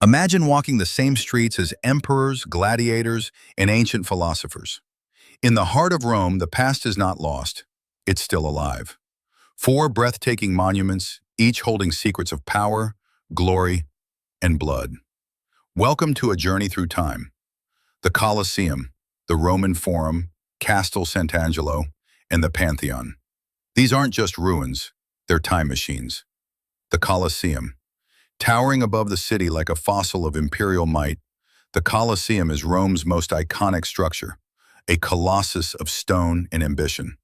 Imagine walking the same streets as emperors, gladiators, and ancient philosophers. In the heart of Rome, the past is not lost. It's still alive. Four breathtaking monuments, each holding secrets of power, glory, and blood. Welcome to a journey through time. The Colosseum, the Roman Forum, Castel Sant'Angelo, and the Pantheon. These aren't just ruins, they're time machines. The Colosseum. Towering above the city like a fossil of imperial might, the Colosseum is Rome's most iconic structure, a colossus of stone and ambition.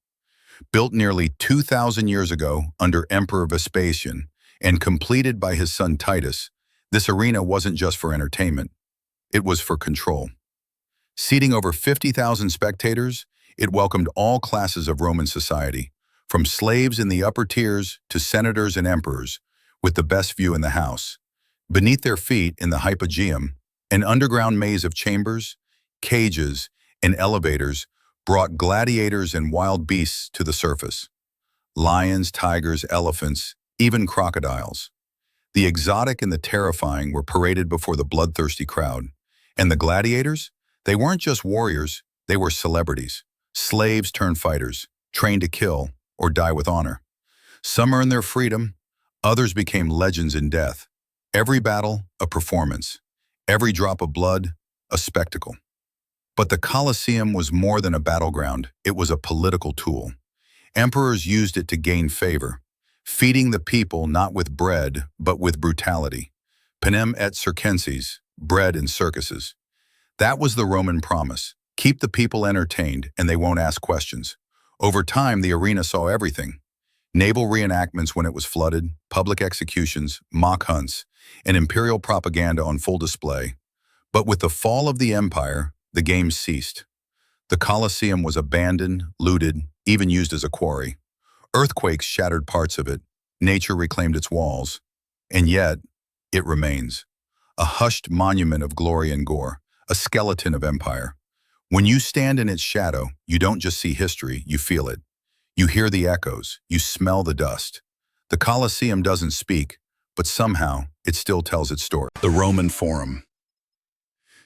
Built nearly 2,000 years ago under Emperor Vespasian and completed by his son Titus, this arena wasn't just for entertainment, it was for control. Seating over 50,000 spectators, it welcomed all classes of Roman society, from slaves in the upper tiers to senators and emperors, with the best view in the house. Beneath their feet in the hypogeum, an underground maze of chambers, cages, and elevators brought gladiators and wild beasts to the surface. Lions, tigers, elephants, even crocodiles. The exotic and the terrifying were paraded before the bloodthirsty crowd. And the gladiators? They weren't just warriors, they were celebrities. Slaves turned fighters, trained to kill or die with honor. Some earned their freedom, others became legends in death. Every battle, a performance. Every drop of blood, a spectacle. But the Colosseum was more than a battleground, it was a political tool. Emperors used it to gain favor, feeding the people not with bread, but with brutality. Panem et circenses, bread in circuses. That was the Roman promise. Keep the people entertained and they won't ask questions. Over time, the arena saw everything. Naval reenactments when it was flooded, public executions, mock hunts, and imperial propaganda on full display. But with the fall of the empire, the games ceased. The Colosseum was abandoned, looted, even used as a quarry. Earthquakes shattered parts of it. Nature reclaimed its walls. And yet, it remains. A hushed monument of glory and gore, a skeleton of empire. When you stand in its shadow, you don't just see history, you feel it. You hear the echoes, you smell the dust. The Colosseum doesn't speak, but somehow it still tells its story. The Roman Forum.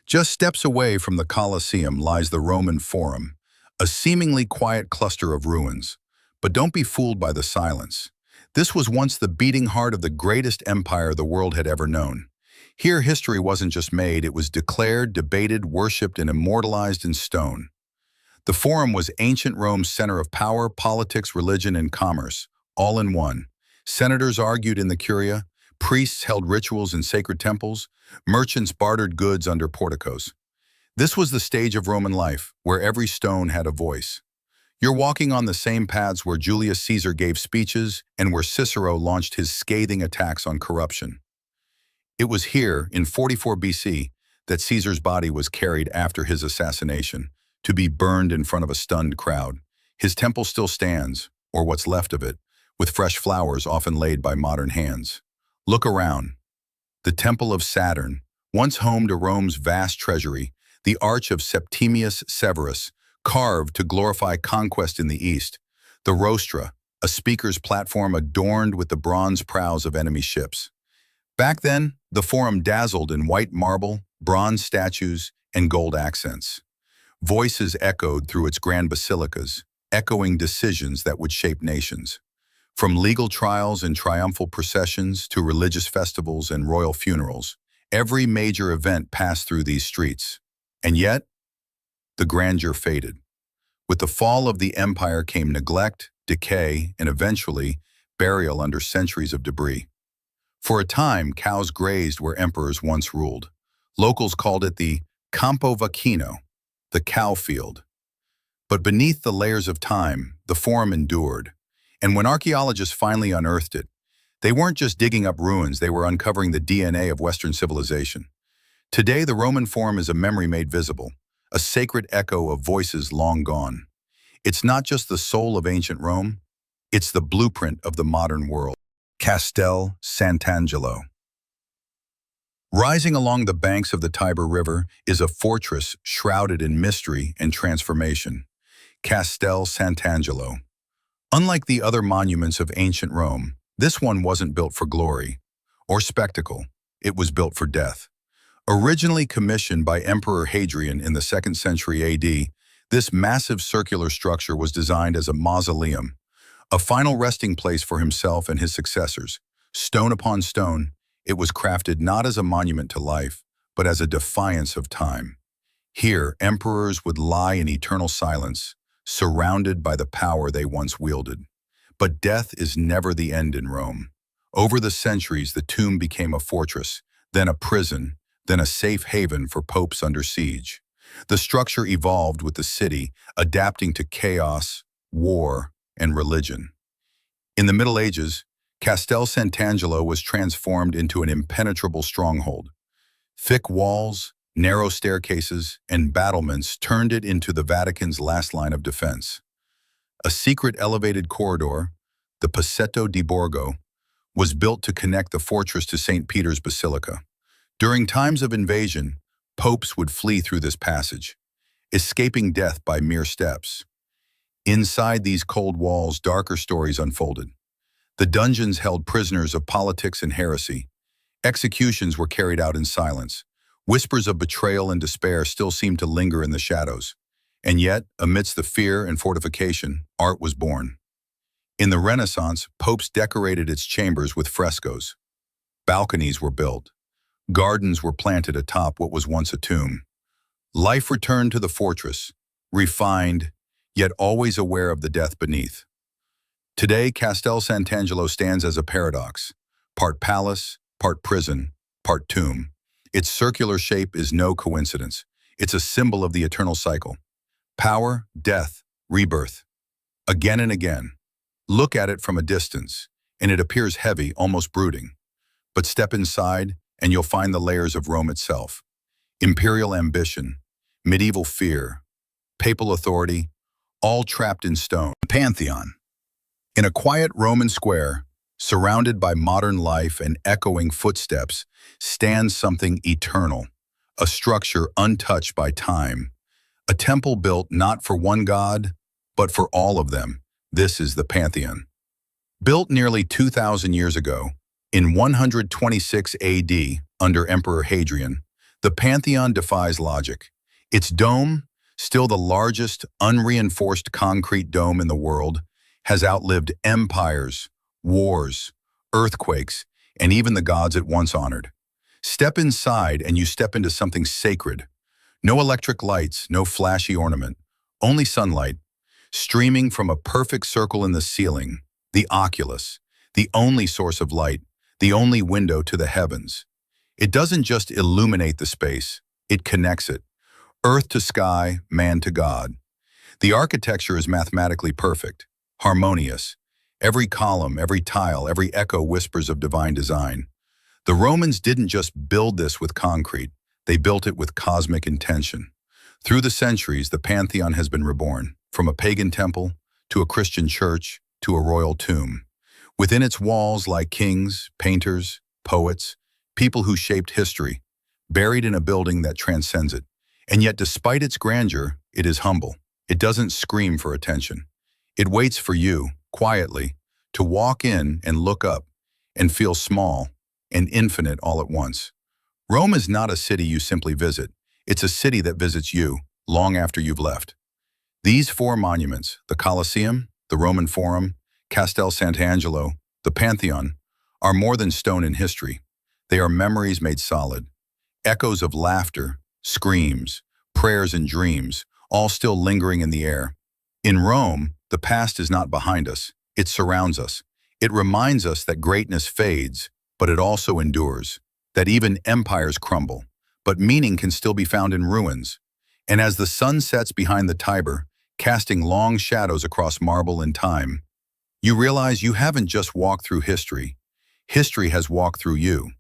Just steps away from the Colosseum lies the Roman Forum, a seemingly quiet cluster of ruins. But don't be fooled by the silence. This was once the beating heart of the greatest empire the world had ever known. Here history wasn't just made, it was declared, debated, worshipped, and immortalized in stone. The Forum was ancient Rome's center of power, politics, religion, and commerce, all in one. Senators argued in the Curia, priests held rituals in sacred temples, merchants bartered goods under porticos. This was the stage of Roman life, where every stone had a voice. You're walking on the same paths where Julius Caesar gave speeches and where Cicero launched his scathing attacks on corruption. It was here, in 44 BC, that Caesar's body was carried after his assassination, to be burned in front of a stunned crowd. His temple still stands, or what's left of it, with fresh flowers often laid by modern hands. Look around. The Temple of Saturn, once home to Rome's vast treasury, the Arch of Septimius Severus, carved to glorify conquest in the east. The Rostra, a speaker's platform adorned with the bronze prows of enemy ships. Back then, the Forum dazzled in white marble, bronze statues, and gold accents. Voices echoed through its grand basilicas, echoing decisions that would shape nations. From legal trials and triumphal processions to religious festivals and royal funerals, every major event passed through these streets. And yet, the grandeur faded. With the fall of the empire came neglect, decay, and eventually, burial under centuries of debris. For a time, cows grazed where emperors once ruled. Locals called it the Campo Vaccino, the cow field. But beneath the layers of time, the Forum endured. And when archaeologists finally unearthed it, they weren't just digging up ruins, they were uncovering the DNA of Western civilization. Today, the Roman Forum is a memory made visible, a sacred echo of voices long gone. It's not just the soul of ancient Rome, it's the blueprint of the modern world. Castel Sant'Angelo. Rising along the banks of the Tiber River is a fortress shrouded in mystery and transformation. Castel Sant'Angelo. Unlike the other monuments of ancient Rome, this one wasn't built for glory or spectacle. It was built for death. Originally commissioned by Emperor Hadrian in the 2nd century AD, this massive circular structure was designed as a mausoleum, a final resting place for himself and his successors. Stone upon stone, it was crafted not as a monument to life, but as a defiance of time. Here, emperors would lie in eternal silence, surrounded by the power they once wielded. But death is never the end in Rome. Over the centuries, the tomb became a fortress, then a prison, then a safe haven for popes under siege. The structure evolved with the city, adapting to chaos, war, and religion. In the Middle Ages, Castel Sant'Angelo was transformed into an impenetrable stronghold. Thick walls, narrow staircases, and battlements turned it into the Vatican's last line of defense. A secret elevated corridor, the Passetto di Borgo, was built to connect the fortress to St. Peter's Basilica. During times of invasion, popes would flee through this passage, escaping death by mere steps. Inside these cold walls, darker stories unfolded. The dungeons held prisoners of politics and heresy. Executions were carried out in silence. Whispers of betrayal and despair still seemed to linger in the shadows. And yet, amidst the fear and fortification, art was born. In the Renaissance, popes decorated its chambers with frescoes. Balconies were built. Gardens were planted atop what was once a tomb. Life returned to the fortress, refined, yet always aware of the death beneath. Today, Castel Sant'Angelo stands as a paradox, part palace, part prison, part tomb. Its circular shape is no coincidence. It's a symbol of the eternal cycle. Power, death, rebirth. Again and again. Look at it from a distance, and it appears heavy, almost brooding. But step inside, and you'll find the layers of Rome itself. Imperial ambition, medieval fear, papal authority, all trapped in stone. Pantheon. In a quiet Roman square, surrounded by modern life and echoing footsteps, stands something eternal, a structure untouched by time, a temple built not for one god, but for all of them. This is the Pantheon. Built nearly 2,000 years ago, in 126 AD, under Emperor Hadrian, the Pantheon defies logic. Its dome, still the largest unreinforced concrete dome in the world, has outlived empires, wars, earthquakes, and even the gods it once honored. Step inside and you step into something sacred. No electric lights, no flashy ornament, only sunlight, streaming from a perfect circle in the ceiling, the oculus, the only source of light, the only window to the heavens. It doesn't just illuminate the space, it connects it. Earth to sky, man to God. The architecture is mathematically perfect, harmonious. Every column, every tile, every echo whispers of divine design. The Romans didn't just build this with concrete, they built it with cosmic intention. Through the centuries, the Pantheon has been reborn, from a pagan temple, to a Christian church, to a royal tomb. Within its walls lie kings, painters, poets, people who shaped history, buried in a building that transcends it. And yet, despite its grandeur, it is humble. It doesn't scream for attention. It waits for you, quietly, to walk in and look up and feel small and infinite all at once. Rome is not a city you simply visit. It's a city that visits you long after you've left. These four monuments, the Colosseum, the Roman Forum, Castel Sant'Angelo, the Pantheon, are more than stone in history. They are memories made solid. Echoes of laughter, screams, prayers and dreams, all still lingering in the air. In Rome, the past is not behind us. It surrounds us. It reminds us that greatness fades, but it also endures, that even empires crumble, but meaning can still be found in ruins. And as the sun sets behind the Tiber, casting long shadows across marble and time, you realize you haven't just walked through history. History has walked through you.